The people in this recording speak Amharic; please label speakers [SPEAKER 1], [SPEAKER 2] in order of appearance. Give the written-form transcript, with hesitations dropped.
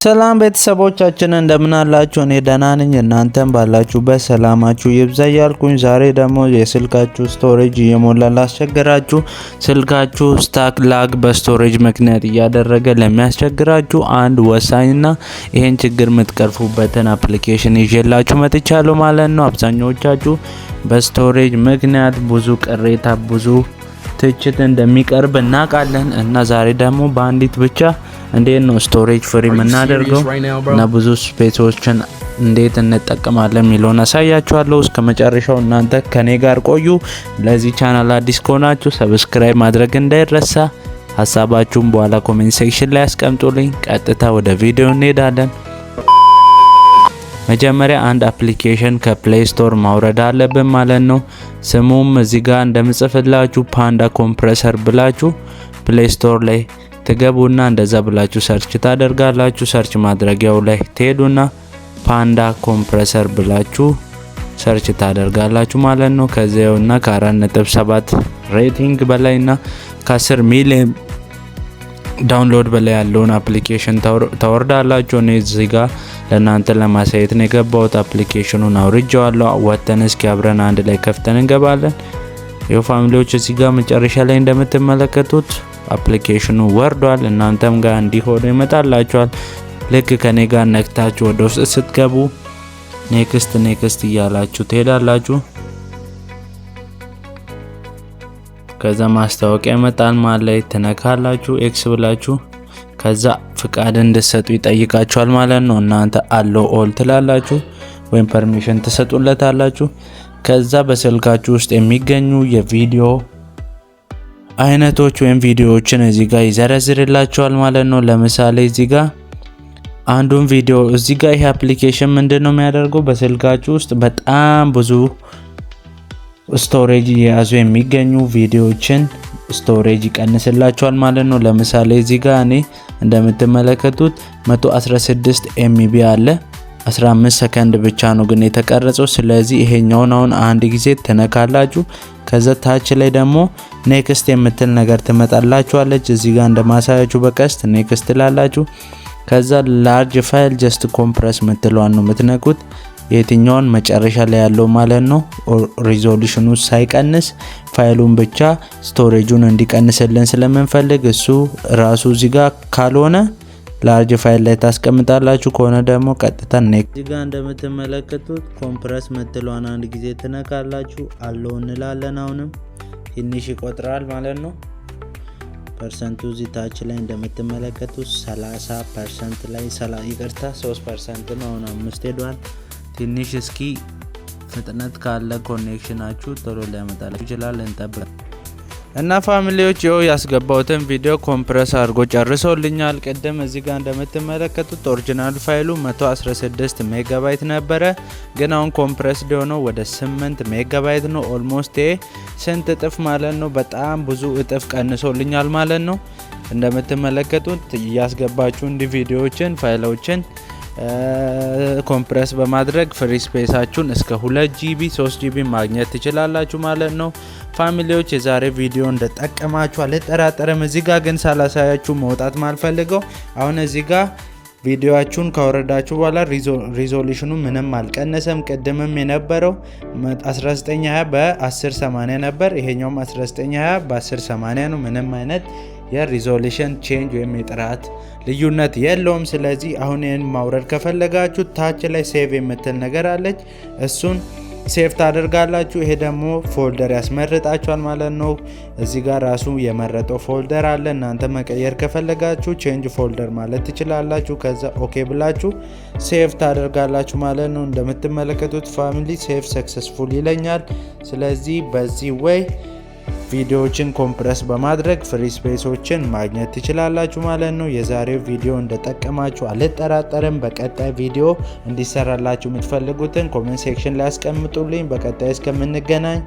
[SPEAKER 1] ሰላም ቤተሰቦቻችን እንደምን አላችሁ? እኔ ደህና ነኝ። እናንተም ባላችሁበት ሰላማችሁ ይብዛ እያልኩኝ ዛሬ ደግሞ የስልካችሁ ስቶሬጅ እየሞላ ላስቸገራችሁ፣ ስልካችሁ ስታክ ላግ በስቶሬጅ ምክንያት እያደረገ ለሚያስቸግራችሁ አንድ ወሳኝና ይሄን ችግር የምትቀርፉበትን አፕሊኬሽን ይዤላችሁ መጥቻለሁ ማለት ነው። አብዛኞቻችሁ በስቶሬጅ ምክንያት ብዙ ቅሬታ፣ ብዙ ትችት እንደሚቀርብ እናውቃለን እና ዛሬ ደግሞ በአንዲት ብቻ እንዴት ነው ስቶሬጅ ፍሪ የምናደርገው እና ብዙ ስፔሶችን እንዴት እንጠቀማለን የሚለውን አሳያችኋለሁ። እስከ መጨረሻው እናንተ ከኔ ጋር ቆዩ። ለዚህ ቻናል አዲስ ከሆናችሁ ሰብስክራይብ ማድረግ እንዳይረሳ። ሐሳባችሁን በኋላ ኮሜንት ሴክሽን ላይ አስቀምጡልኝ። ቀጥታ ወደ ቪዲዮ እንሄዳለን። መጀመሪያ አንድ አፕሊኬሽን ከፕሌይ ስቶር ማውረድ አለብን ማለት ነው። ስሙም እዚህ ጋር እንደምጽፍላችሁ ፓንዳ ኮምፕረሰር ብላችሁ ፕሌይ ስቶር ላይ ትገቡና እንደዛ ብላችሁ ሰርች ታደርጋላችሁ። ሰርች ማድረጊያው ላይ ትሄዱና ፓንዳ ኮምፕረሰር ብላችሁ ሰርች ታደርጋላችሁ ማለት ነው። ከዚያውና ከ4.7 ሬቲንግ በላይና ከ10 ሚሊዮን ዳውንሎድ በላይ ያለውን አፕሊኬሽን ታወርዳላችሁ። እኔ እዚህ ጋር ለእናንተ ለማሳየት ነው የገባሁት። አፕሊኬሽኑን አውርጄዋለሁ። ወጥተን እስኪ አብረን አንድ ላይ ከፍተን እንገባለን። ይኸው ፋሚሊዎች እዚህ ጋር መጨረሻ ላይ እንደምትመለከቱት አፕሊኬሽኑ ወርዷል። እናንተም ጋር እንዲሆን ይመጣላችኋል። ልክ ከኔ ጋር ነክታችሁ ወደ ውስጥ ስትገቡ ኔክስት እያላችሁ ትሄዳላችሁ። ከዛ ማስታወቂያ ይመጣል ማለት ላይ ትነካላችሁ። ኤክስ ብላችሁ ከዛ ፍቃድ እንድትሰጡ ይጠይቃችኋል ማለት ነው። እናንተ አለው ኦል ትላላችሁ ወይም ፐርሚሽን ትሰጡለታላችሁ። ከዛ በስልካችሁ ውስጥ የሚገኙ የቪዲዮ አይነቶች ወይም ቪዲዮዎችን እዚህ ጋር ይዘረዝርላችኋል ማለት ነው። ለምሳሌ እዚህ ጋር አንዱን ቪዲዮ እዚህ ጋር ይሄ አፕሊኬሽን ምንድነው የሚያደርገው በስልካችሁ ውስጥ በጣም ብዙ ስቶሬጅ የያዙ የሚገኙ ቪዲዮዎችን ስቶሬጅ ይቀንስላችኋል ማለት ነው። ለምሳሌ እዚህ ጋር እኔ እንደምትመለከቱት 116 ኤምቢ አለ። 15 ሰከንድ ብቻ ነው ግን የተቀረጸው። ስለዚህ ይሄኛውን አሁን አንድ ጊዜ ተነካላችሁ። ከዛ ታች ላይ ደግሞ ኔክስት የምትል ነገር ትመጣላችኋለች። እዚህ ጋር እንደማሳያችሁ በቀስት ኔክስት ላላችሁ። ከዛ ላርጅ ፋይል ጀስት ኮምፕረስ ምትለዋን ነው የምትነኩት። የትኛውን መጨረሻ ላይ ያለው ማለት ነው። ሪዞሉሽኑ ሳይቀንስ ፋይሉን ብቻ ስቶሬጁን እንዲቀንስልን ስለምንፈልግ እሱ ራሱ እዚህ ጋር ካልሆነ ላርጅ ፋይል ላይ ታስቀምጣላችሁ። ከሆነ ደግሞ ቀጥታ ኔክስት እዚህ ጋር እንደምትመለከቱት ኮምፕረስ ምትለዋን አንድ ጊዜ ትነካላችሁ። አለው እንላለን። አሁንም ትንሽ ይቆጥራል ማለት ነው። ፐርሰንቱ እዚህ ታች ላይ እንደምትመለከቱት 30% ላይ 3% ነው። አሁን 5 ሄዷል። ትንሽ እስኪ ፍጥነት ካለ ኮኔክሽናችሁ ቶሎ ሊያመጣላችሁ ይችላል። እንጠብቅ እና ፋሚሊዎች ይኸው ያስገባሁትን ቪዲዮ ኮምፕረስ አድርጎ ጨርሶልኛል። ቅድም እዚህ ጋር እንደምትመለከቱት ኦሪጂናል ፋይሉ 116 ሜጋባይት ነበረ፣ ግን አሁን ኮምፕረስ ሆኖ ወደ 8 ሜጋባይት ነው። ኦልሞስት ስንት እጥፍ ማለት ነው? በጣም ብዙ እጥፍ ቀንሶልኛል ማለት ነው። እንደምትመለከቱት እያስገባችሁ እንዲ ቪዲዮዎችን ፋይሎችን ኮምፕረስ በማድረግ ፍሪ ስፔሳችሁን እስከ 2 ጂቢ 3 ጂቢ ማግኘት ትችላላችሁ ማለት ነው። ፋሚሊዎች የዛሬ ቪዲዮ እንደጠቀማችሁ አልጠራጠርም። እዚህ ጋር ግን ሳላሳያችሁ መውጣት ማልፈልገው አሁን እዚህ ጋር ቪዲዮአችሁን ካወረዳችሁ በኋላ ሪዞሉሽኑ ምንም አልቀነሰም። ቅድምም የነበረው 1920 በ1080 ነበር። ይሄኛውም 1920 በ1080 ነው። ምንም አይነት የሪዞሉሽን ቼንጅ ወይም የጥራት ልዩነት የለውም። ስለዚህ አሁን ይህን ማውረድ ከፈለጋችሁ ታች ላይ ሴቭ የምትል ነገር አለች። እሱን ሴቭ ታደርጋላችሁ። ይሄ ደግሞ ፎልደር ያስመርጣችኋል ማለት ነው። እዚህ ጋር ራሱ የመረጠው ፎልደር አለ። እናንተ መቀየር ከፈለጋችሁ ቼንጅ ፎልደር ማለት ትችላላችሁ። ከዛ ኦኬ ብላችሁ ሴቭ ታደርጋላችሁ ማለት ነው። እንደምትመለከቱት ፋሚሊ ሴቭ ሰክሰስፉል ይለኛል። ስለዚህ በዚህ ወይ ቪዲዮዎችን ኮምፕረስ በማድረግ ፍሪ ስፔሶችን ማግኘት ትችላላችሁ ማለት ነው። የዛሬው ቪዲዮ እንደጠቀማችሁ አልጠራጠርም። በቀጣይ ቪዲዮ እንዲሰራላችሁ የምትፈልጉትን ኮሜንት ሴክሽን ላይ አስቀምጡልኝ። በቀጣይ እስከምንገናኝ